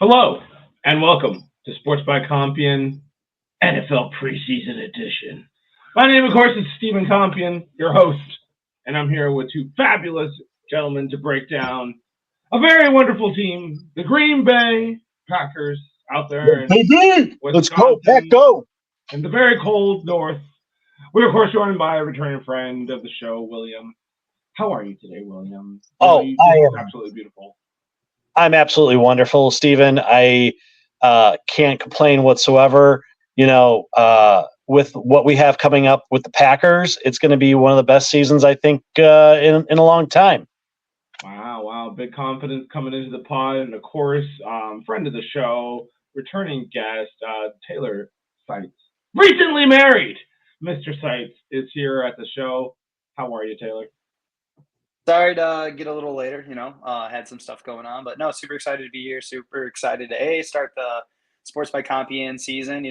Hello and welcome to Sports by Compion NFL Preseason Edition. My name, of course, is Stephen Compion, your host, and I'm here with two fabulous gentlemen to break down a very wonderful team, the Green Bay Packers, out there in Baby, let's go, Pack, Wisconsin, go. in the very cold north. We're, of course, joined by a returning friend of the show, William. How are you today, William? Oh, You I just look am. absolutely beautiful. I'm absolutely wonderful, Stephen. I can't complain whatsoever. With what we have coming up with the Packers, it's going to be one of the best seasons I think in a long time. Wow. Big confidence coming into the pod. And of course, friend of the show, returning guest, Taylor Seitz. Recently married. Mr. Seitz is here at the show. How are you, Taylor? Sorry to get a little later, had some stuff going on, but no, super excited to be here. Super excited to start the Sports by Compian season,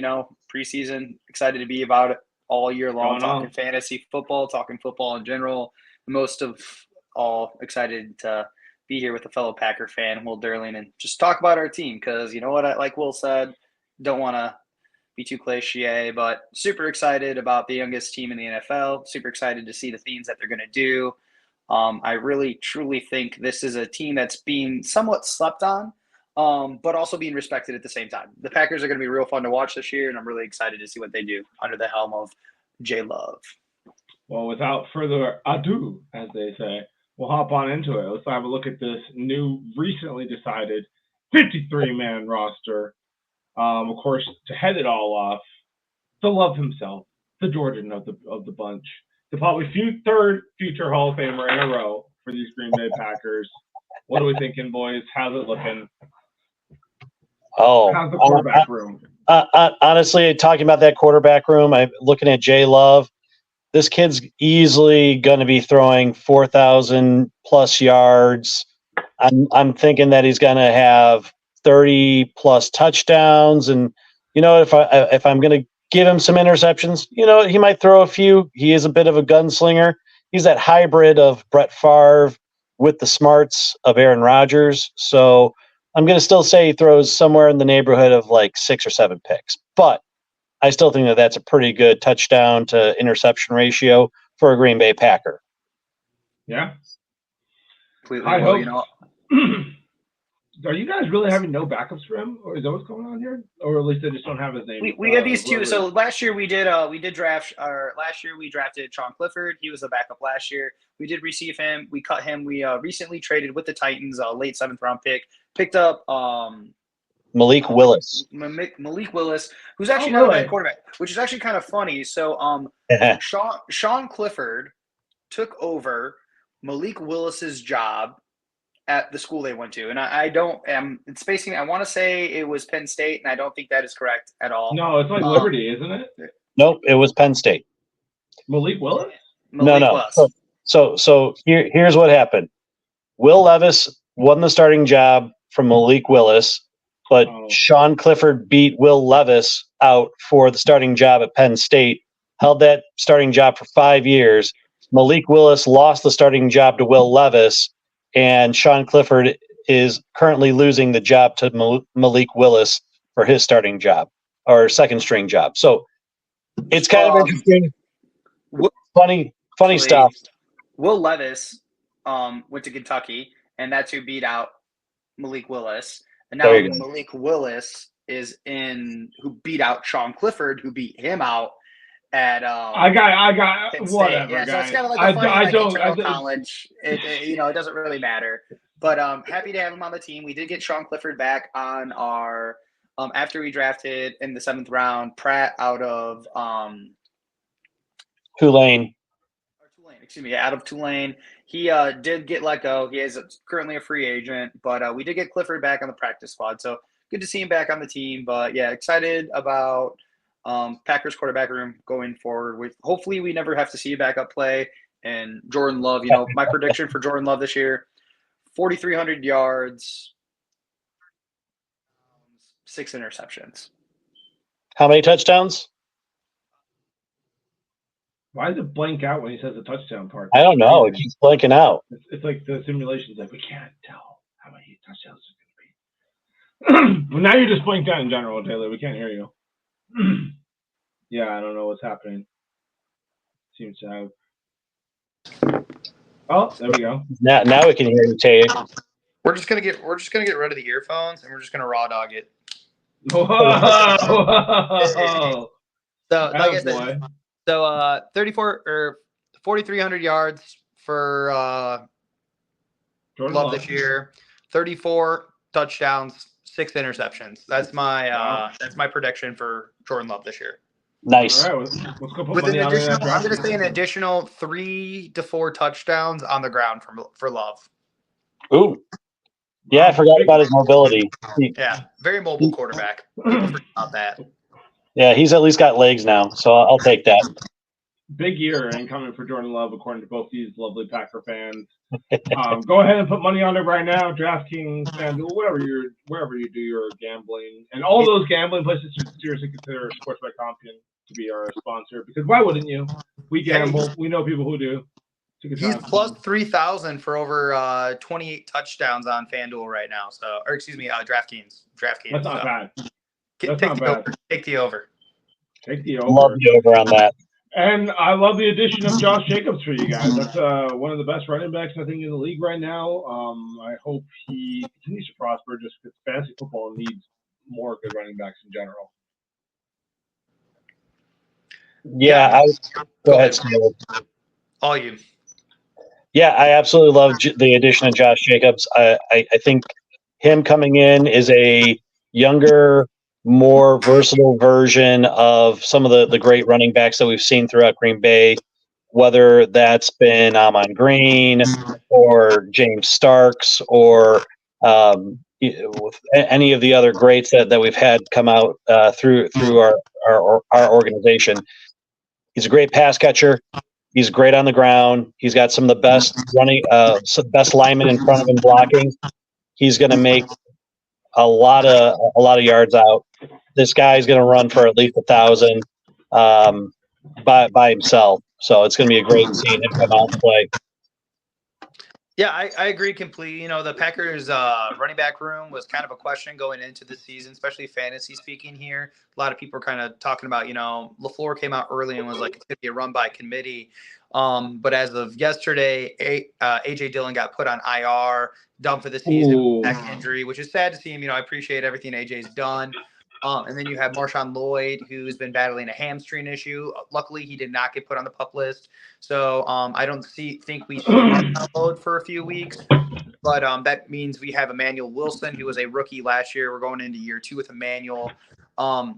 preseason. Excited to be about it all year long, talking fantasy football, talking football in general. Most of all, excited to be here with a fellow Packer fan, Will Durling, and just talk about our team because you know what, like Will said, don't want to be too cliche, but super excited about the youngest team in the NFL. Super excited to see the things that they're going to do. I really, truly think this is a team that's being somewhat slept on, but also being respected at the same time. The Packers are going to be real fun to watch this year, and I'm really excited to see what they do under the helm of J. Love. Well, without further ado, as they say, we'll hop on into it. Let's have a look at this new, recently decided 53-man roster. Of course, to head it all off, the Love himself, the Georgian of the bunch, the probably third future Hall of Famer in a row for these Green Bay Packers. What are we thinking, boys? How's it looking? How's the quarterback room? Honestly, talking about that quarterback room, I'm looking at J. Love. This kid's easily going to be throwing 4,000 plus yards. I'm thinking that he's going to have 30 plus touchdowns, and if I'm going to give him some interceptions, he might throw a few. He is a bit of a gunslinger. He's that hybrid of Brett Favre with the smarts of Aaron Rodgers. So I'm going to still say he throws somewhere in the neighborhood of like 6 or 7 picks, but I still think that that's a pretty good touchdown to interception ratio for a Green Bay Packer. Yeah. Completely. Well, are you guys really having no backups for him, or is that what's going on here? Or at least they just don't have his name. We had these two. So last year we did draft. Last year we drafted Sean Clifford. He was the backup last year. We did receive him. We cut him. We recently traded with the Titans, late 7th round pick. Picked up Malik Willis. Malik Willis, who's actually not a bad quarterback, which is actually kind of funny. So Sean Clifford took over Malik Willis's job at the school they went to. And it's spacing. I want to say it was Penn State, and I don't think that is correct at all. No, it's like Liberty, isn't it? Nope, it was Penn State. Malik Willis? No. Willis. So here's what happened. Will Levis won the starting job from Malik Willis, but Sean Clifford beat Will Levis out for the starting job at Penn State, held that starting job for 5 years. Malik Willis lost the starting job to Will Levis, and Sean Clifford is currently losing the job to Malik Willis for his starting job or second string job. So it's kind of interesting. Funny stuff. Will Levis went to Kentucky, and that's who beat out Malik Willis. And now Malik Willis is who beat out Sean Clifford, who beat him out at I got whatever. Yeah, guys. so it's kind of like a funny college. It doesn't really matter. But happy to have him on the team. We did get Sean Clifford back on our after we drafted in the 7th round Pratt out of Tulane. Excuse me, out of Tulane. He did get let go. He is currently a free agent, but we did get Clifford back on the practice squad. So good to see him back on the team. But yeah, excited about Packers quarterback room going forward. Hopefully we never have to see a backup play. And Jordan Love, my prediction for Jordan Love this year, 4,300 yards, 6 interceptions. How many touchdowns? Why does it blank out when he says the touchdown part? I don't know. It keeps blanking out. It's like the simulation's like, we can't tell how many touchdowns it's going to be. Well, now you're just blinked out in general, Taylor. We can't hear you. Yeah, I don't know what's happening. Seems to have. Oh, there we go. Now we can hear you, Tay. We're just gonna get rid of the earphones and we're just gonna raw dog it. Whoa! So like I boy. said, so 34 or 4,300 yards for Jordan Love this year, 34 touchdowns, 6 interceptions. That's my prediction for Jordan Love this year. Nice. All right, let's go put With money an on it. additional, I'm going to say an additional 3 to 4 touchdowns on the ground for Love. Ooh. Yeah, I forgot about his mobility. Yeah, very mobile quarterback. People forget about that. Yeah, he's at least got legs now, so I'll take that. Big year incoming for Jordan Love, according to both these lovely Packer fans. Go ahead and put money on it right now. DraftKings, FanDuel, wherever you do your gambling, and all those gambling places should seriously consider Sports by Compion to be our sponsor, because why wouldn't you? We gamble. We know people who do. He's plus 3,000 for over 28 touchdowns on FanDuel right now. So, or excuse me, DraftKings. That's not bad. Take the over. Take the over. Love the over on that. And I love the addition of Josh Jacobs for you guys. That's one of the best running backs, I think, in the league right now. I hope he continues to prosper, just because fantasy football needs more good running backs in general. Yeah, go ahead, Steve. All you. Yeah, I absolutely love the addition of Josh Jacobs. I think him coming in is a younger, more versatile version of some of the great running backs that we've seen throughout Green Bay, whether that's been Amon Green or James Starks or any of the other greats that we've had come out through our organization. He's a great pass catcher. He's great on the ground. He's got some of the best best linemen in front of him blocking. He's going to make a lot of yards out. This guy's going to run for at least 1,000 by himself. So it's going to be a great seeing him come out and play. Yeah, I agree completely. You know, the Packers running back room was kind of a question going into the season, especially fantasy speaking here. A lot of people are kind of talking about, you know, LaFleur came out early and was like, it's going to be a run by committee. But as of yesterday, A.J. Dillon got put on IR, done for the season, neck injury, which is sad to see him. You know, I appreciate everything A.J.'s done. And then you have Marshawn Lloyd, who's been battling a hamstring issue. Luckily, he did not get put on the PUP list. So I don't think we see Marshawn Lloyd for a few weeks. But that means we have Emmanuel Wilson, who was a rookie last year. We're going into year 2 with Emmanuel. I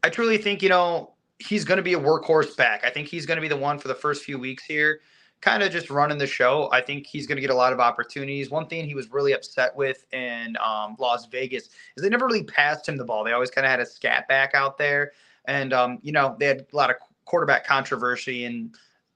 truly think, you know, he's going to be a workhorse back. I think he's going to be the one for the first few weeks here, kind of just running the show. I think he's going to get a lot of opportunities. One thing he was really upset with in Las Vegas is they never really passed him the ball. They always kind of had a scat back out there. And, you know, they had a lot of quarterback controversy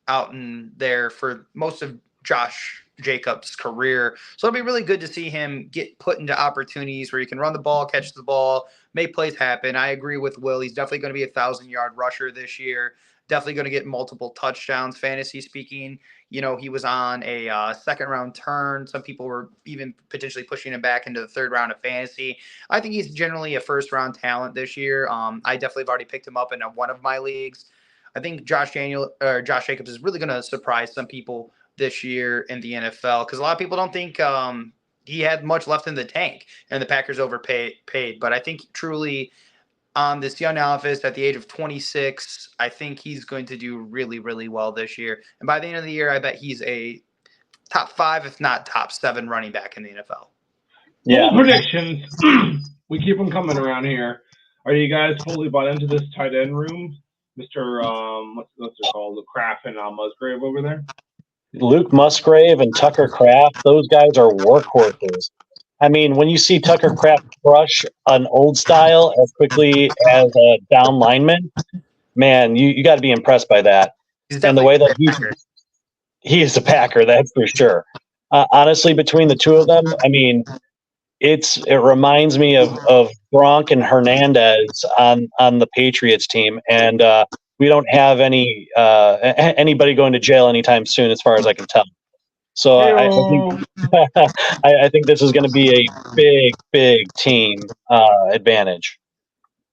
out in there for most of Josh Jacobs' career. So it'll be really good to see him get put into opportunities where he can run the ball, catch the ball, make plays happen. I agree with Will. He's definitely going to be a 1,000-yard rusher this year. Definitely going to get multiple touchdowns, fantasy speaking. You know, he was on a second-round turn. Some people were even potentially pushing him back into the third round of fantasy. I think he's generally a first-round talent this year. I definitely have already picked him up in one of my leagues. I think Josh Jacobs is really going to surprise some people this year in the NFL, because a lot of people don't think he had much left in the tank and the Packers overpaid. But I think truly on this young Alphys at the age of 26, I think he's going to do really, really well this year. And by the end of the year, I bet he's a top 5, if not top 7 running back in the NFL. Yeah. Full predictions. We keep them coming around here. Are you guys fully bought into this tight end room? Mr. What's it called? Luke Kraft and Musgrave over there? Luke Musgrave and Tucker Kraft, those guys are workhorses. I mean, when you see Tucker Kraft crush an old style as quickly as a down lineman, man, you got to be impressed by that. And the way that he is a Packer, that's for sure. Honestly, between the two of them, I mean, it reminds me of Gronk and Hernandez on the Patriots team, and we don't have anybody going to jail anytime soon, as far as I can tell. So I think Heyo. I think this is going to be a big team advantage.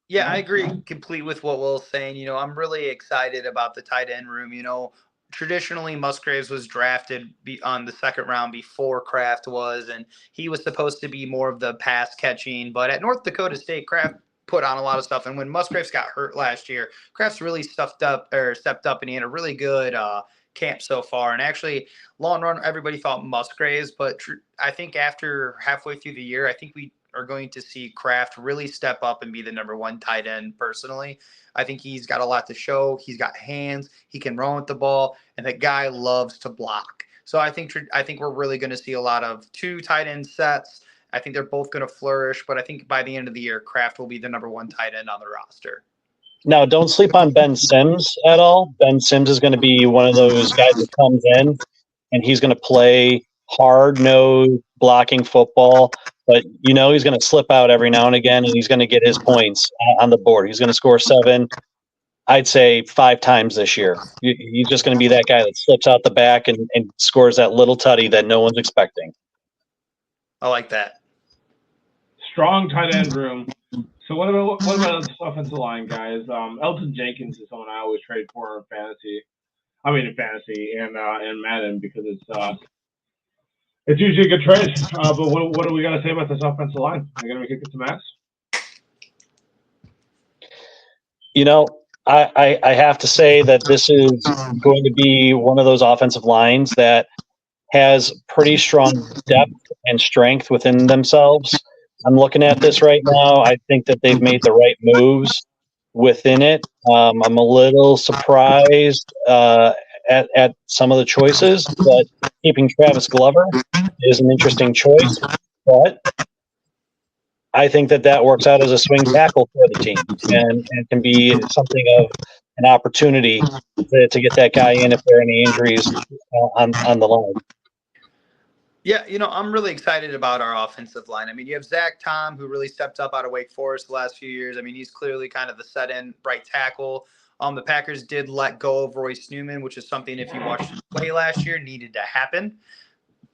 Yeah, I agree completely with what Will's saying. I'm really excited about the tight end room. Traditionally Musgraves was drafted on the second round before Kraft was, and he was supposed to be more of the pass catching. But at North Dakota State, Kraft put on a lot of stuff. And when Musgraves got hurt last year, Kraft's really stepped up, and he had a really good camp so far. And actually, long run, everybody thought Musgraves, but I think after halfway through the year, I think we are going to see Kraft really step up and be the number one tight end personally. I think he's got a lot to show. He's got hands. He can run with the ball, and that guy loves to block. So I think we're really going to see a lot of two tight end sets. I think they're both going to flourish, but I think by the end of the year, Kraft will be the number one tight end on the roster. Now, don't sleep on Ben Sims at all. Ben Sims is going to be one of those guys that comes in and he's going to play hard nosed blocking football. But he's going to slip out every now and again, and he's going to get his points on the board. He's going to score 7, I'd say 5 times this year. He's just going to be that guy that slips out the back and scores that little tutty that no one's expecting. I like that. Strong tight end room. So what about this offensive line, guys? Elton Jenkins is someone I always trade for in fantasy. I mean, in fantasy and Madden, because it's usually a good trade. But what do we got to say about this offensive line? Are you going to kick it to Max? I have to say that this is going to be one of those offensive lines that has pretty strong depth and strength within themselves. I'm looking at this right now. I think that they've made the right moves within it. I'm a little surprised at some of the choices, but keeping Travis Glover is an interesting choice. But I think that works out as a swing tackle for the team and can be something of an opportunity to get that guy in if there are any injuries on the line. Yeah, I'm really excited about our offensive line. I mean, you have Zach Tom, who really stepped up out of Wake Forest the last few years. I mean, he's clearly kind of the set-in right tackle. The Packers did let go of Royce Newman, which is something, if you watched him play last year, needed to happen.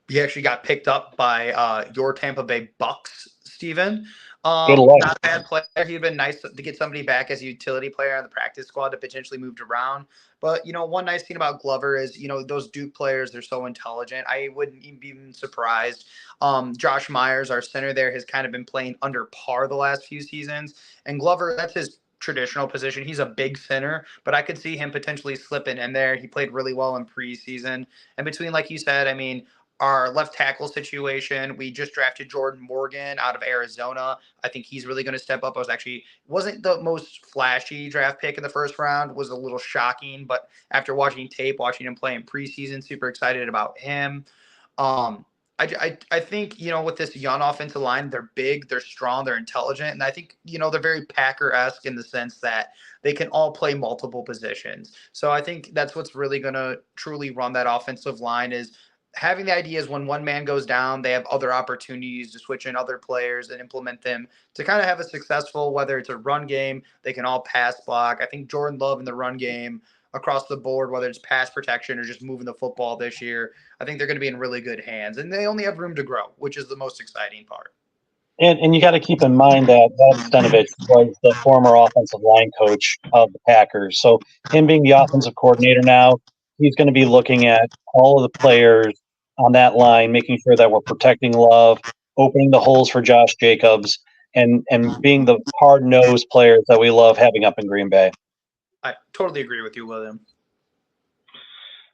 He actually got picked up by your Tampa Bay Bucks, Steven. Good luck. Not a bad player. He'd been nice to get somebody back as a utility player on the practice squad to potentially moved around. But, one nice thing about Glover is, those Duke players, they're so intelligent. I wouldn't even be surprised. Josh Myers, our center there, has kind of been playing under par the last few seasons. And Glover, that's his traditional position. He's a big center, but I could see him potentially slipping in there. He played really well in preseason. And between, like you said, I mean, our left tackle situation, we just drafted Jordan Morgan out of Arizona. I think he's really going to step up. Wasn't the most flashy draft pick in the first round, was a little shocking, but after watching tape, watching him play in preseason, super excited about him. I think, with this young offensive line, they're big, they're strong, they're intelligent. And I think, they're very Packer-esque in the sense that they can all play multiple positions. So I think that's what's really going to truly run that offensive line is having the ideas when one man goes down, they have other opportunities to switch in other players and implement them to kind of have a successful, whether it's a run game, they can all pass block. I think Jordan Love in the run game across the board, whether it's pass protection or just moving the football this year, I think they're going to be in really good hands. And they only have room to grow, which is the most exciting part. And you got to keep in mind that Stenovich was the former offensive line coach of the Packers. So him being the offensive coordinator now, he's going to be looking at all of the players on that line, making sure that we're protecting Love, opening the holes for Josh Jacobs, and being the hard-nosed players that we love having up in Green Bay. I totally agree with you, William.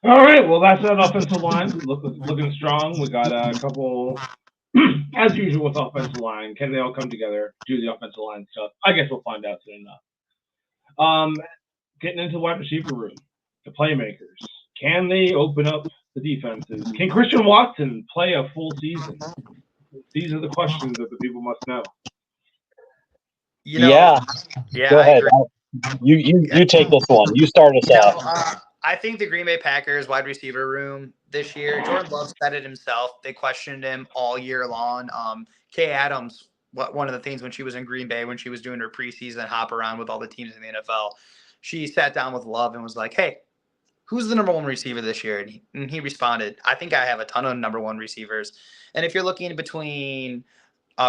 All right, well, that's that offensive line. Looking strong. We got a couple, as usual with offensive line. Can they all come together, do the offensive line stuff? I guess we'll find out soon enough. Getting into the wide receiver room, the playmakers. Can they open up the defenses? Can Christian Watson play a full season? These are the questions that the people must know. Yeah. Go ahead. You take this one. You start us off. I think the Green Bay Packers wide receiver room this year, Jordan Love said it himself. They questioned him all year long. Kay Adams, one of the things when she was in Green Bay, when she was doing her preseason hop around with all the teams in the NFL, she sat down with Love and was like, hey, who's the number one receiver this year? And he responded, I think I have a ton of number one receivers. And if you're looking between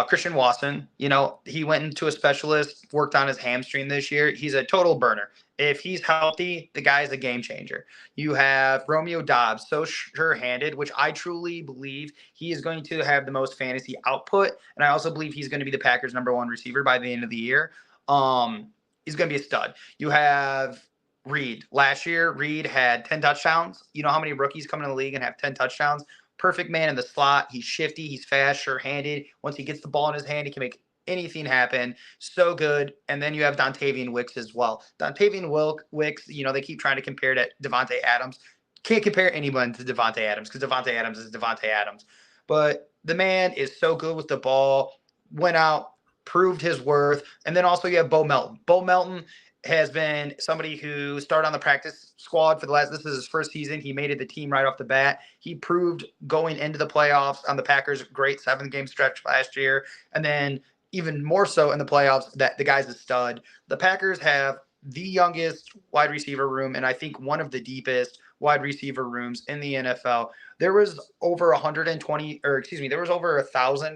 Christian Watson, he went into a specialist, worked on his hamstring this year. He's a total burner. If he's healthy, the guy's a game changer. You have Romeo Dobbs, so sure-handed, which I truly believe he is going to have the most fantasy output. And I also believe he's going to be the Packers' number one receiver by the end of the year. He's going to be a stud. You have Reed. Last year, Reed had 10 touchdowns. You know how many rookies come in the league and have 10 touchdowns? Perfect man in the slot. He's shifty. He's fast, sure-handed. Once he gets the ball in his hand, he can make anything happen. So good. And then you have Dontavian Wicks as well. Dontavian Wicks, they keep trying to compare to Devontae Adams. Can't compare anyone to Devontae Adams because Devontae Adams is Devontae Adams. But the man is so good with the ball. Went out, proved his worth. And then also you have Bo Melton. Bo Melton has been somebody who started on the practice squad for this is his first season. He made it the team right off the bat. He proved going into the playoffs on the Packers' great 7-game stretch last year. And then even more so in the playoffs that the guy's a stud. The Packers have the youngest wide receiver room, and I think one of the deepest wide receiver rooms in the NFL. There was over 1,000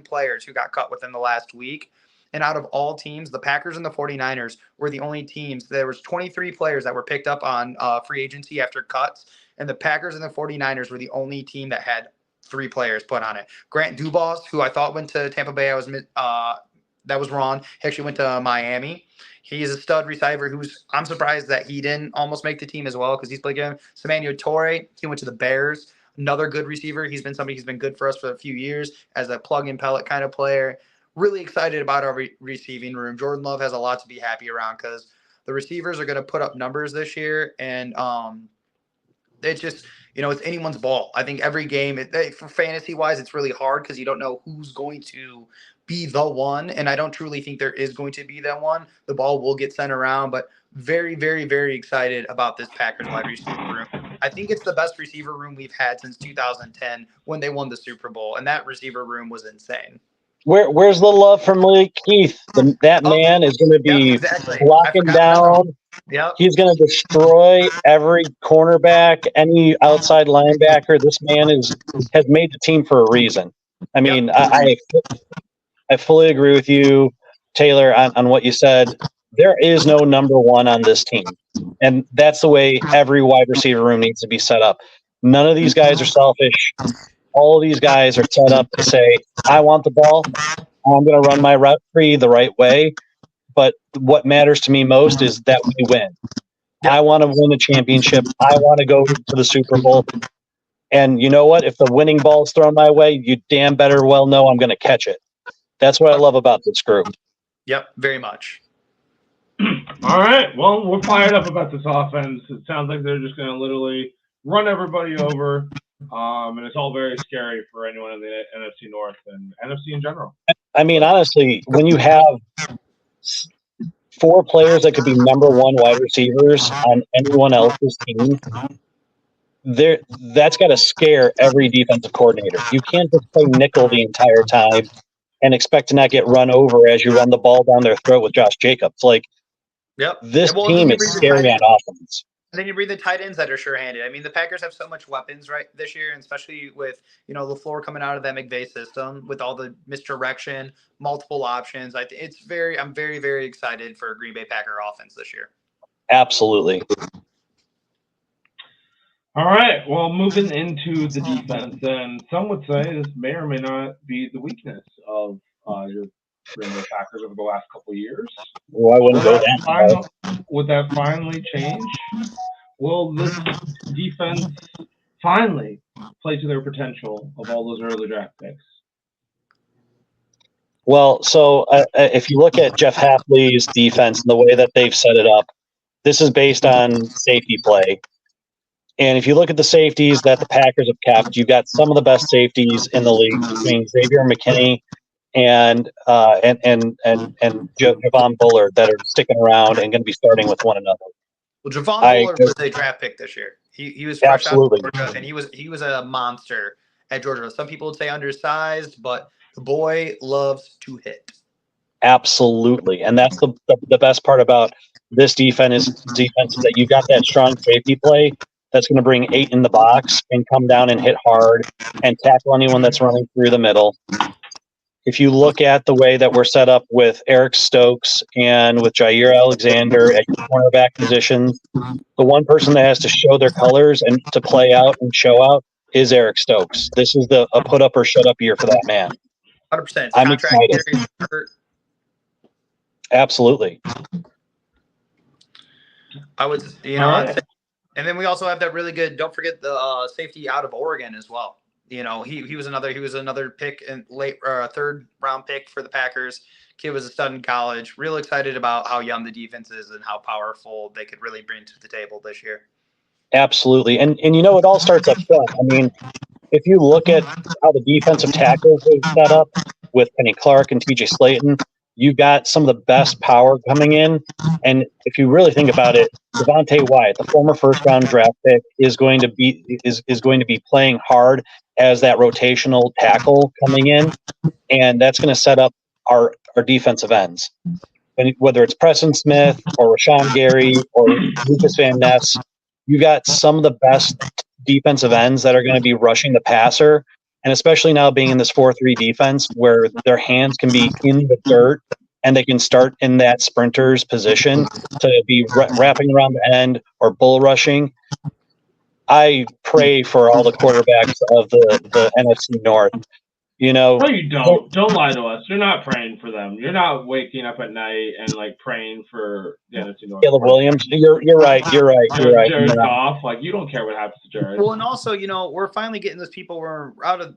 players who got cut within the last week. And out of all teams, the Packers and the 49ers were the only teams. There was 23 players that were picked up on free agency after cuts. And the Packers and the 49ers were the only team that had 3 players put on it. Grant Dubas, who I thought went to Tampa Bay, that was wrong. He actually went to Miami. He's a stud receiver I'm surprised that he didn't almost make the team as well because he's played good. Semanyo Torre, he went to the Bears. Another good receiver. He's been good for us for a few years as a plug-and pellet kind of player. Really excited about our receiving room. Jordan Love has a lot to be happy around because the receivers are going to put up numbers this year, and it's just it's anyone's ball. I think every game, for fantasy wise, it's really hard because you don't know who's going to be the one, and I don't truly think there is going to be that one. The ball will get sent around, but very, very, very excited about this Packers wide receiver room. I think it's the best receiver room we've had since 2010 when they won the Super Bowl, and that receiver room was insane. Where's the love from Malik Keith? That man is going to be locking down. Yep. He's going to destroy every cornerback, any outside linebacker. This man has made the team for a reason. I mean, yep. I fully agree with you, Taylor, on what you said. There is no number one on this team, and that's the way every wide receiver room needs to be set up. None of these guys are selfish. All of these guys are set up to say, I want the ball. I'm going to run my route tree the right way. But what matters to me most is that we win. I want to win a championship. I want to go to the Super Bowl. And you know what? If the winning ball is thrown my way, you damn better well know I'm going to catch it. That's what I love about this group. Yep, very much. All right. Well, we're fired up about this offense. It sounds like they're just going to literally run everybody over. And it's all very scary for anyone in the NFC North and NFC in general. I mean, honestly, when you have 4 players that could be number one wide receivers on anyone else's team, that's got to scare every defensive coordinator. You can't just play nickel the entire time and expect to not get run over as you run the ball down their throat with Josh Jacobs. This team is scary on offense. And then you bring the tight ends that are sure-handed. I mean, the Packers have so much weapons right this year, and especially with LaFleur coming out of that McVay system with all the misdirection, multiple options. I'm very, very excited for a Green Bay Packer offense this year. Absolutely. All right. Well, moving into the defense, and some would say this may or may not be the weakness of your Green Bay Packers over the last couple of years. Well, I wouldn't go that. Would that finally change? Will this defense finally play to their potential of all those early draft picks? Well, so if you look at Jeff Hafley's defense and the way that they've set it up, this is based on safety play. And if you look at the safeties that the Packers have kept, you've got some of the best safeties in the league between Xavier McKinney and Javon Bullard that are sticking around and going to be starting with one another. Well, Javon Bullard was a draft pick this year. He was fresh out of Georgia, and he was a monster at Georgia. Some people would say undersized, but the boy loves to hit. Absolutely, and that's the best part about this defense is that you got that strong safety play, that's going to bring 8 in the box and come down and hit hard and tackle anyone that's running through the middle. If you look at the way that we're set up with Eric Stokes and with Jair Alexander at cornerback positions, the one person that has to show their colors and to play out and show out is Eric Stokes. This is a put up or shut up year for that man. 100%. I'm excited. Absolutely. I would, right. And then we also have that really good. Don't forget the safety out of Oregon as well. He was another pick in late third round pick for the Packers. Kid was a stud in college. Real excited about how young the defense is and how powerful they could really bring to the table this year. Absolutely, and it all starts up front. I mean, if you look at how the defensive tackles are set up with Kenny Clark and TJ Slayton, you got some of the best power coming in. And if you really think about it, Devontae Wyatt, the former first-round draft pick, is going to be playing hard as that rotational tackle coming in, and that's going to set up our defensive ends. And whether it's Preston Smith or Rashawn Gary or Lucas Van Ness, you got some of the best defensive ends that are going to be rushing the passer, and especially now being in this 4-3 defense where their hands can be in the dirt and they can start in that sprinter's position to be wrapping around the end or bull rushing. I pray for all the quarterbacks of the NFC North. No, you don't. Don't lie to us. You're not praying for them. You're not waking up at night and praying for the NFC North. Caleb Williams. You're right. Jared Goff. You don't care what happens to Jared. Well, and also, we're finally getting those people.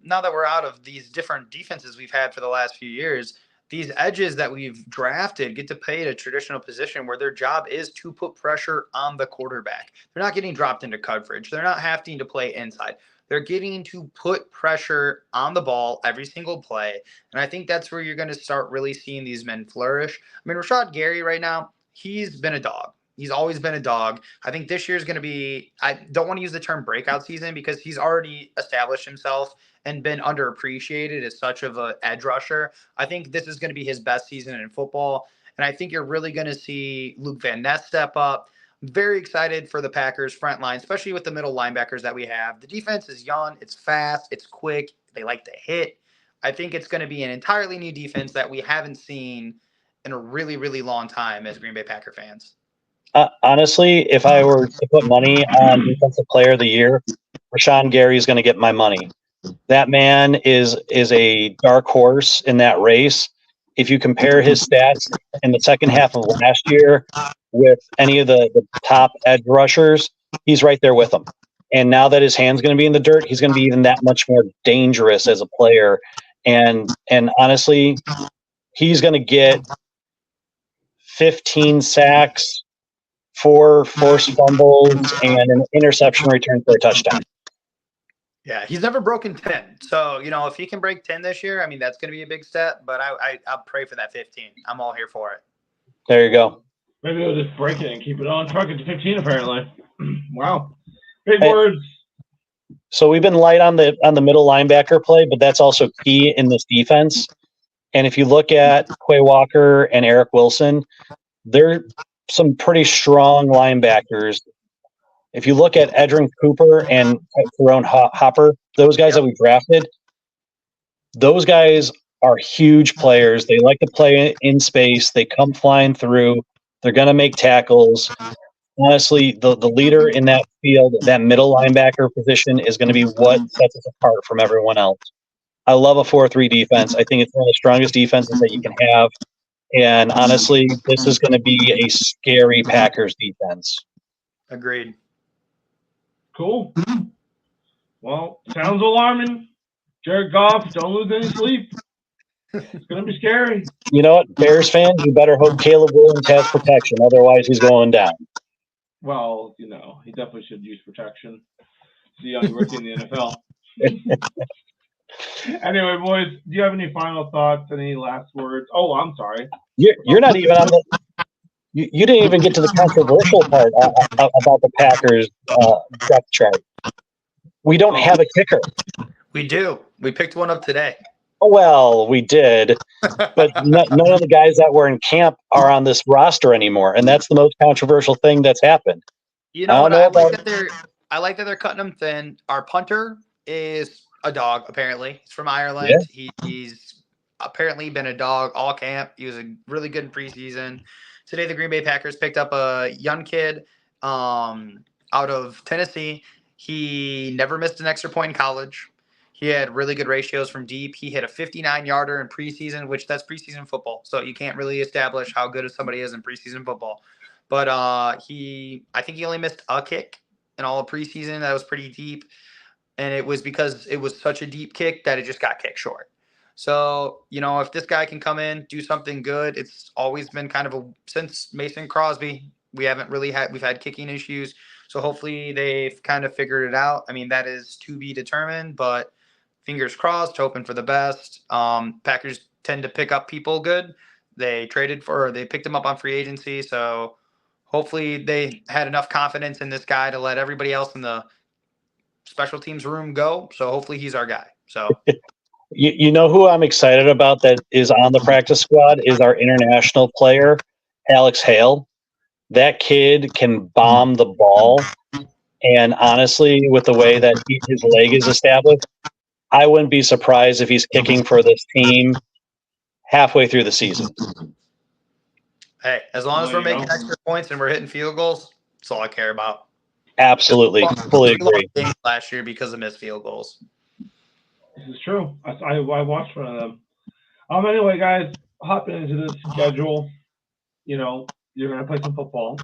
Now that we're out of these different defenses we've had for the last few years. These edges that we've drafted get to play at a traditional position where their job is to put pressure on the quarterback. They're not getting dropped into coverage. They're not having to play inside. They're getting to put pressure on the ball every single play. And I think that's where you're going to start really seeing these men flourish. I mean, Rashawn Gary right now, he's been a dog. He's always been a dog. I think this year is going to be, I don't want to use the term breakout season because he's already established himself and been underappreciated as such of an edge rusher. I think this is going to be his best season in football. And I think you're really going to see Luke Van Ness step up. Very excited for the Packers front line, especially with the middle linebackers that we have. The defense is young. It's fast. It's quick. They like to hit. I think it's going to be an entirely new defense that we haven't seen in a really, really long time as Green Bay Packer fans. Honestly, if I were to put money on Defensive Player of the Year, Rashawn Gary is going to get my money. That man is a dark horse in that race. If you compare his stats in the second half of last year with any of the top edge rushers, he's right there with them. And now that his hand's going to be in the dirt, he's going to be even that much more dangerous as a player. And honestly, he's going to get 15 sacks, 4 forced fumbles, and an interception return for a touchdown. Yeah, he's never broken 10. So, if he can break 10 this year, I mean, that's going to be a big step. But I'll pray for that 15. I'm all here for it. There you go. Maybe they'll just break it and keep it on target to 15, apparently. Wow. Big words. So we've been light on the middle linebacker play, but that's also key in this defense. And if you look at Quay Walker and Eric Wilson, they're some pretty strong linebackers. If you look at Edrin Cooper and Tyrone Hopper, those guys that we drafted, those guys are huge players. They like to play in space. They come flying through. They're going to make tackles. Honestly, the leader in that field, that middle linebacker position, is going to be what sets us apart from everyone else. I love a 4-3 defense. I think it's one of the strongest defenses that you can have. And honestly, this is going to be a scary Packers defense. Agreed. Cool. Well, sounds alarming. Jared Goff, don't lose any sleep. It's going to be scary. You know what, Bears fans, you better hope Caleb Williams has protection. Otherwise, he's going down. Well, he definitely should use protection. He's a young rookie in the NFL. Anyway, boys, do you have any final thoughts? Any last words? Oh, I'm sorry. You're not even on the. You didn't even get to the controversial part about the Packers depth chart. We don't have a kicker. We do. We picked one up today. Well, we did, but none of the guys that were in camp are on this roster anymore, and that's the most controversial thing that's happened. You know what? I I like that they're cutting them thin. Our punter is a dog, apparently. He's from Yeah. Ireland. He's apparently been a dog all camp. He was really good in preseason. Today, the Green Bay Packers picked up a young kid out of Tennessee. He never missed an extra point in college. He had really good ratios from deep. He hit a 59-yarder in preseason, which that's preseason football. So you can't really establish how good somebody is in preseason football. But I think he only missed a kick in all of preseason. That was pretty deep. And it was because it was such a deep kick that it just got kicked short. So, if this guy can come in, do something good, it's always been kind of since Mason Crosby, we've had kicking issues. So hopefully they've kind of figured it out. I mean, that is to be determined, but fingers crossed, hoping for the best. Packers tend to pick up people good. They picked him up on free agency. So hopefully they had enough confidence in this guy to let everybody else in the special teams room go. So hopefully he's our guy. So You know who I'm excited about that is on the practice squad is our international player, Alex Hale. That kid can bomb the ball. And honestly, with the way that his leg is established, I wouldn't be surprised if he's kicking for this team halfway through the season. hey, as long as we're making extra points and we're hitting field goals, that's all I care about. Absolutely. Fully agree. Games last year because of missed field goals. This is true. I watched one of them. Anyway, guys, hopping into this schedule, you're going to play some football.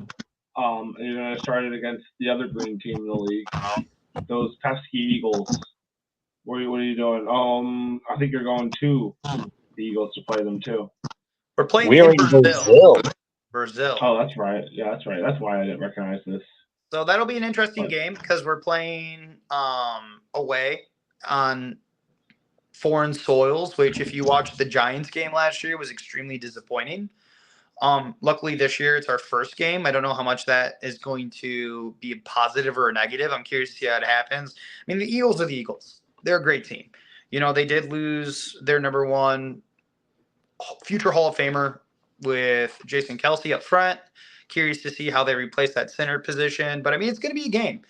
And you're going to start it against the other green team in the league, those pesky Eagles. What are you doing? I think you're going to the Eagles to play them too. We're playing in Brazil. Brazil. Oh, that's right. Yeah, that's right. That's why I didn't recognize this. So that'll be an interesting game because we're playing away on foreign soils, which if you watched the Giants game last year was extremely disappointing. Luckily this year it's our first game. I don't know how much that is going to be a positive or a negative. I'm curious to see how it happens. I mean, the Eagles are the Eagles. They're a great team. They did lose their number one future Hall of Famer with Jason Kelsey up front. Curious to see how they replace that center position. But, I mean, it's going to be a game.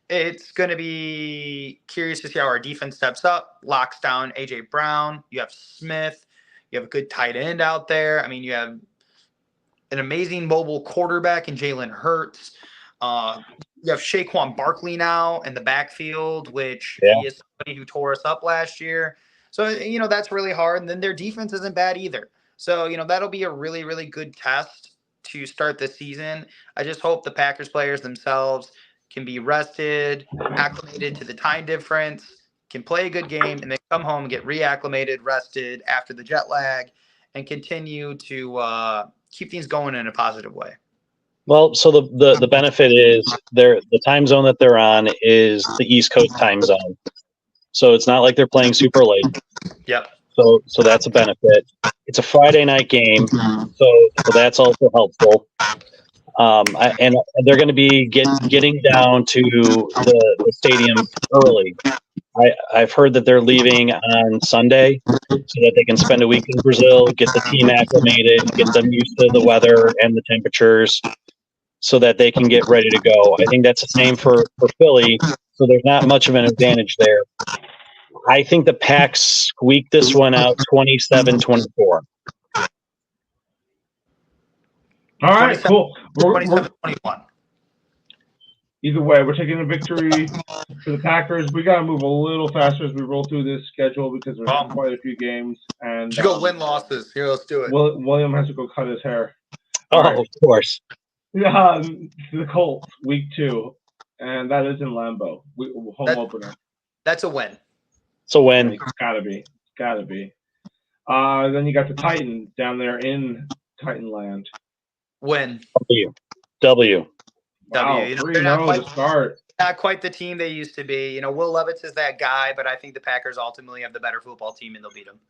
It's going to be curious to see how our defense steps up, locks down A.J. Brown. You have Smith. You have a good tight end out there. I mean, you have an amazing mobile quarterback in Jalen Hurts. You have Saquon Barkley now in the backfield, which he is somebody who tore us up last year. So, that's really hard. And then their defense isn't bad either. So, that'll be a really, really good test to start the season. I just hope the Packers players themselves can be rested, acclimated to the time difference, can play a good game, and then come home and get reacclimated, rested after the jet lag, and continue to keep things going in a positive way. Well, so the benefit is the time zone that they're on is the East Coast time zone. So it's not like they're playing super late. Yep. So that's a benefit. It's a Friday night game, so that's also helpful. And they're going to be getting down to the stadium early. I've heard that they're leaving on Sunday so that they can spend a week in Brazil, get the team acclimated, get them used to the weather and the temperatures so that they can get ready to go. I think that's the same for Philly, so there's not much of an advantage there. I think the Packs squeak this one out 27-24. All right, cool. 27-21. Either way, we're taking a victory for the Packers. We got to move a little faster as we roll through this schedule because there's quite a few games. And go win losses. Here, let's do it. William has to go cut his hair. Right. Of course. The Colts, week 2, and that is in Lambeau. Home opener. That's a win. It's a win. It's gotta be. Then you got the Titans down there in Titanland. Win. W. Wow, 3-0 to start. Not quite the team they used to be. Will Levis is that guy, but I think the Packers ultimately have the better football team and they'll beat them.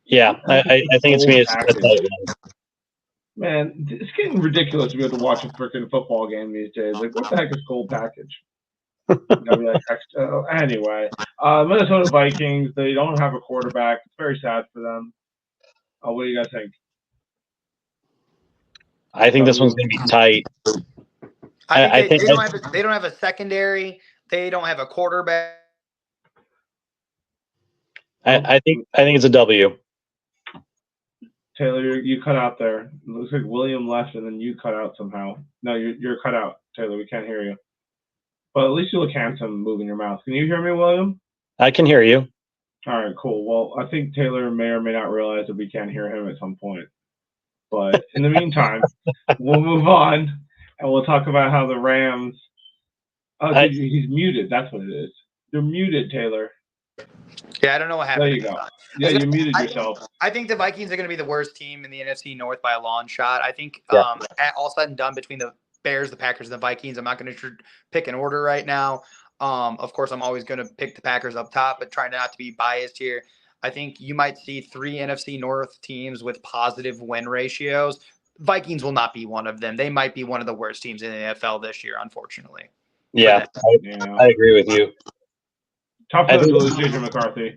Yeah, I think it's going to be a tight one. Man, it's getting ridiculous to be able to watch a freaking football game these days. Like, what the heck is Gold Package? Anyway, Minnesota Vikings, they don't have a quarterback. It's very sad for them. What do you guys think? I think this one's going to be tight. I think they don't have a secondary. They don't have a quarterback. I think it's a W. Taylor, you cut out there. It looks like William left and then you cut out somehow. No, you're cut out, Taylor. We can't hear you. But at least you look handsome moving your mouth. Can you hear me, William? I can hear you. All right, cool. Well, I think Taylor may or may not realize that we can't hear him at some point. But in the meantime, we'll move on and we'll talk about how the Rams. Oh, he's muted. That's what it is. You're muted, Taylor. Yeah, I don't know what happened. There you go. Yeah, you muted yourself. I think the Vikings are going to be the worst team in the NFC North by a long shot. I think all said and done between the Bears, the Packers, and the Vikings, I'm not going to pick an order right now. Of course, I'm always going to pick the Packers up top, but trying not to be biased here. I think you might see 3 NFC North teams with positive win ratios. Vikings will not be one of them. They might be one of the worst teams in the NFL this year, unfortunately. Yeah, I agree with you. Tough to lose JJ McCarthy.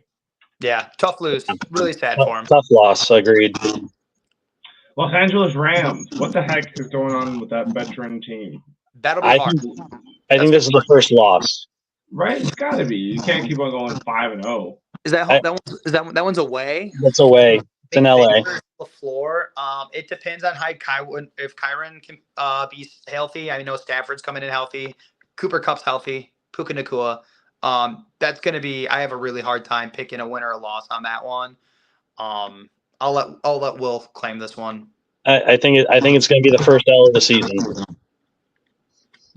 Yeah, tough lose. Really sad for him. Tough loss. Agreed. Los Angeles Rams. What the heck is going on with that veteran team? That'll be hard. I think this is the first loss. Right? It's got to be. You can't keep on going 5-0. Is that one's away? That's away. It's in LA. LaFleur. It depends on how if Kyron can be healthy. I know Stafford's coming in healthy. Cooper Kupp's healthy. Puka Nacua. That's going to be. I have a really hard time picking a winner or loss on that one. I'll let Will claim this one. I think it's going to be the first L of the season.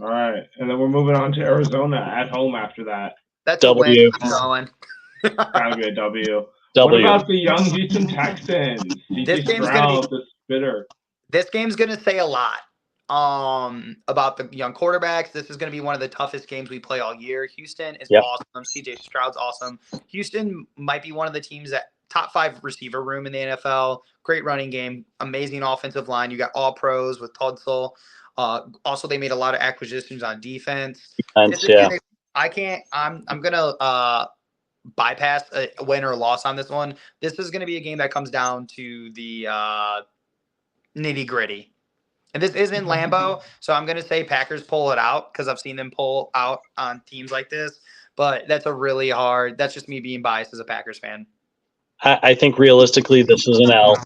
All right, and then we're moving on to Arizona at home after that. That's W. A win. Going. Gotta be a W. W. What about the young Houston Texans? This game's going to be the spitter. This game's going to say a lot about the young quarterbacks. This is going to be one of the toughest games we play all year. Houston is awesome. CJ Stroud's awesome. Houston might be one of the teams that top 5 receiver room in the NFL. Great running game. Amazing offensive line. You got all pros with Tudzel. Also, they made a lot of acquisitions on defense. I'm gonna bypass a win or loss on this one. This is gonna be a game that comes down to the nitty gritty, and this is in Lambeau, so I'm gonna say Packers pull it out because I've seen them pull out on teams like this. But that's a really hard. That's just me being biased as a Packers fan. I think realistically, this is an L.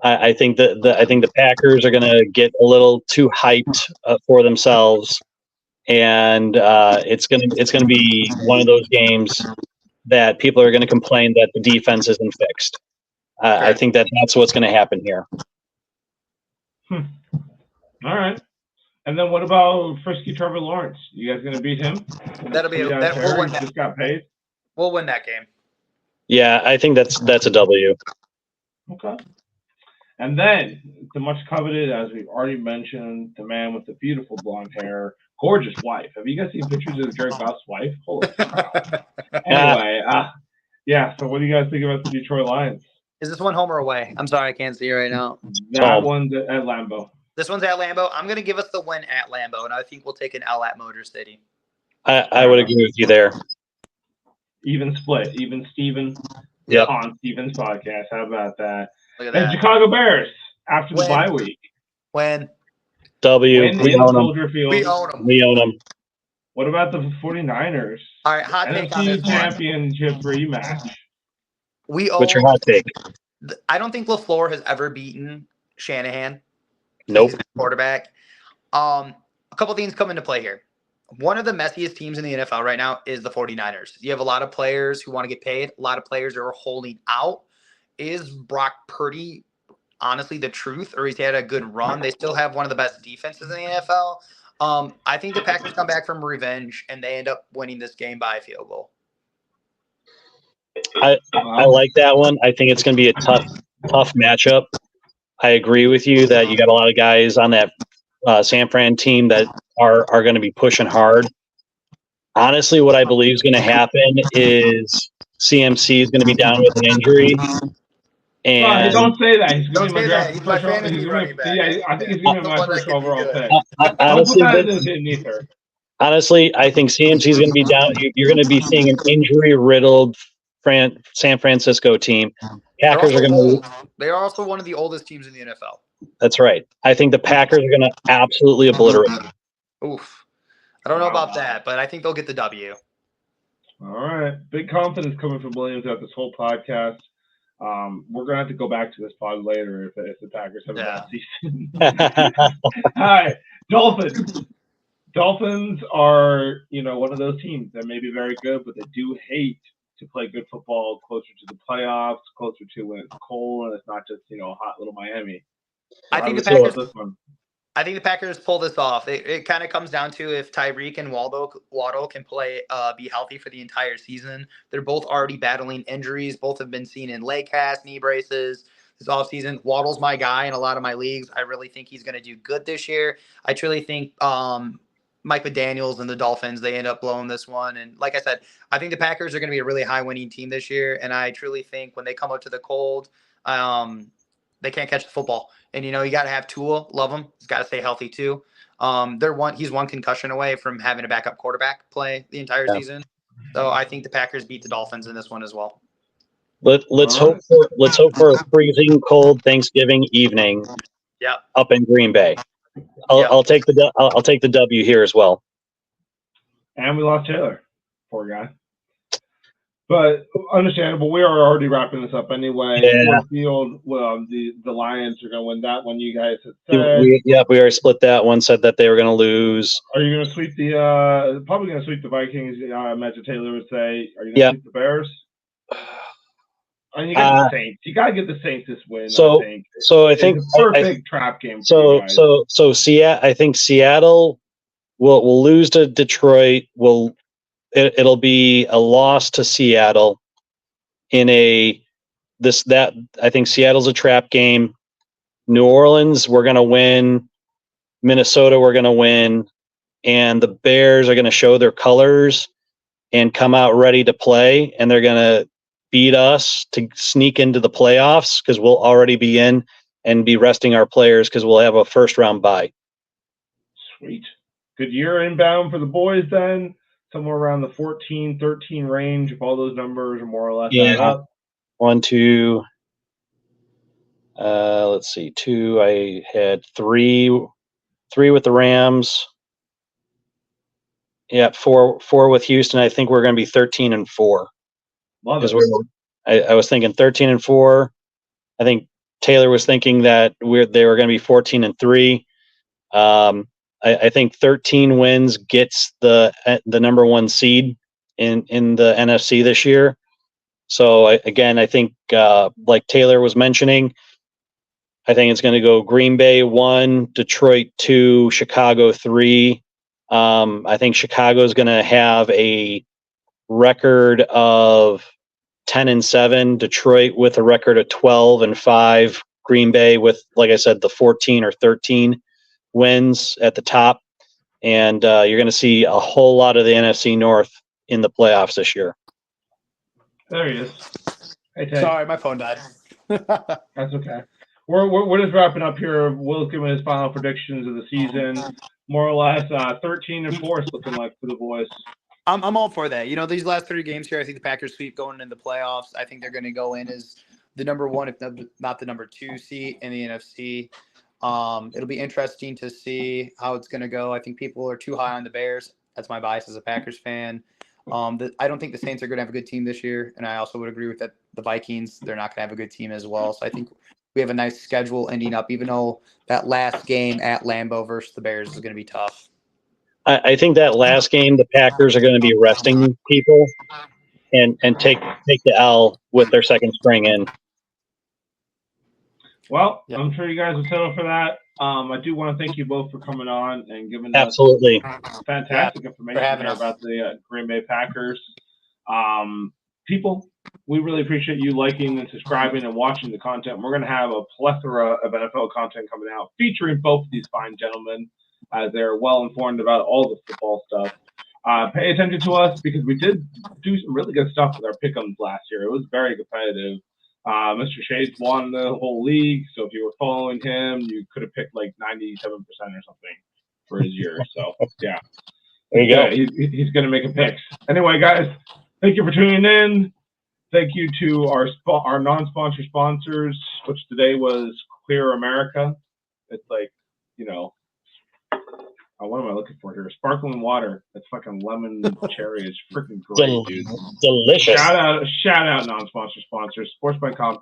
I think the Packers are going to get a little too hyped for themselves, and it's going to be one of those games that people are going to complain that the defense isn't fixed. I think that's what's going to happen here. All right. And then what about frisky Trevor Lawrence? You guys going to beat him? That'll be we'll win that. Just got paid. We'll win that game. Yeah, I think that's a W. Okay. And then the much coveted, as we've already mentioned, the man with the beautiful blonde hair, gorgeous wife. Have you guys seen pictures of Jared Goff's wife? Holy crap. Anyway, yeah. So what do you guys think about the Detroit Lions? Is this one home or away? I'm sorry, I can't see it right now. That one's at Lambeau. This one's at Lambeau. I'm going to give us the win at Lambeau, and I think we'll take an L at Motor City. I would agree with you there. Even split. Even Steven. Yep. On Steven's podcast. How about that? Look at that. And Chicago Bears after the bye week. W. We own them. We own them. What about the 49ers? All right, hot take on this championship rematch. What's your hot take? I don't think LaFleur has ever beaten Shanahan. Nope. Quarterback. A couple things come into play here. One of the messiest teams in the NFL right now is the 49ers. You have a lot of players who want to get paid. A lot of players are holding out. Is Brock Purdy honestly the truth, or he's had a good run? They still have one of the best defenses in the NFL. I think the Packers come back from revenge, and they end up winning this game by a field goal. I like that one. I think it's going to be a tough matchup. I agree with you that you got a lot of guys on that San Fran team that are going to be pushing hard. Honestly, what I believe is going to happen is CMC is going to be down with an injury. And don't say that. He's going to be He's my fantasy running back. Yeah, I think he's going to be my first overall pick. Honestly, I think CMC is going to be down. You're going to be seeing an injury-riddled San Francisco team. Packers are going to. They are also one of the oldest teams in the NFL. That's right. I think the Packers are going to absolutely obliterate them. Oof. I don't know about that, but I think they'll get the W. All right. Big confidence coming from Williams throughout this whole podcast. We're going to have to go back to this pod later if the Packers have a bad season. All right. Dolphins. Dolphins are, one of those teams that may be very good, but they do hate to play good football closer to the playoffs, closer to when it's cold and it's not just, hot little Miami. So I think the Packers pull this off. It kind of comes down to if Tyreek and Waddle can be healthy for the entire season. They're both already battling injuries. Both have been seen in leg casts, knee braces this offseason. Waddle's my guy in a lot of my leagues. I really think he's going to do good this year. I truly think Mike McDaniels and the Dolphins, they end up blowing this one. And like I said, I think the Packers are going to be a really high winning team this year. And I truly think when they come up to the cold, they can't catch the football. And, you got to have Tua. Love him. He's got to stay healthy, too. He's one concussion away from having a backup quarterback play the entire season. So I think the Packers beat the Dolphins in this one as well. Let's hope for a freezing cold Thanksgiving evening. Up in Green Bay. I'll take the W here as well. And we lost Taylor. Poor guy. But understandable. We are already wrapping this up anyway. Yeah. Field, the Lions are going to win that one. You guys had said. We already split that one. Said that they were going to lose. Are you going to sweep probably going to sweep the Vikings? I imagine Taylor would say. Are you going to sweep the Bears? And you got the Saints. You got to get the Saints this win. I think it's a perfect trap game. I think Seattle will lose to Detroit. It'll be a loss to Seattle I think Seattle's a trap game. New Orleans, we're going to win. Minnesota, we're going to win. And the Bears are going to show their colors and come out ready to play. And they're going to beat us to sneak into the playoffs because we'll already be in and be resting our players because we'll have a first round bye. Sweet. Good year inbound for the boys then. Somewhere around the 14-13 range, if all those numbers are more or less add up. 1, 2. Let's see. 2. I had 3 with the Rams. Yeah, 4 with Houston. I think we're going to be 13-4. Love it. I was thinking 13-4. I think Taylor was thinking that they were going to be 14-3. I think 13 wins gets the number 1 seed in the NFC this year. So I think like Taylor was mentioning, I think it's going to go Green Bay 1, Detroit 2, Chicago 3. I think Chicago is going to have a record of 10-7. Detroit with a record of 12-5. Green Bay with, like I said, the 14 or 13 wins at the top, and you're going to see a whole lot of the NFC North in the playoffs this year. There he is. Hey, Ted. Sorry, my phone died. That's okay. We're just wrapping up here. Will's giving his final predictions of the season. More or less 13-4 is looking like for the boys. I'm all for that. These last 3 games here, I think the Packers sweep going into the playoffs. I think they're going to go in as the number 1, if not the number 2 seed in the NFC. It'll be interesting to see how it's going to go. I think people are too high on the Bears. That's my bias as a Packers fan. I don't think the Saints are going to have a good team this year, and I also would agree with that. The Vikings, they're not going to have a good team as well. So I think we have a nice schedule ending up, even though that last game at Lambeau versus the Bears is going to be tough. I think that last game, the Packers are going to be resting people and take the L with their second string in. Well, I'm sure you guys will settle for that. I do want to thank you both for coming on and giving Absolutely. us fantastic information about the Green Bay Packers. People, we really appreciate you liking and subscribing and watching the content. We're going to have a plethora of NFL content coming out featuring both of these fine gentlemen as they're well informed about all the football stuff. Pay attention to us because we did do some really good stuff with our pick'ems last year. It was very competitive. Mr. Shades won the whole league, so if you were following him, you could have picked like 97% or something for his year. So, yeah. There you go. He's going to make a picks. Anyway, guys, thank you for tuning in. Thank you to our non-sponsor sponsors, which today was Clear America. It's like, what am I looking for here? Sparkling water. That's fucking lemon cherry. It's freaking great, dude. Delicious. Shout out, non-sponsor sponsors. Sports by Comp.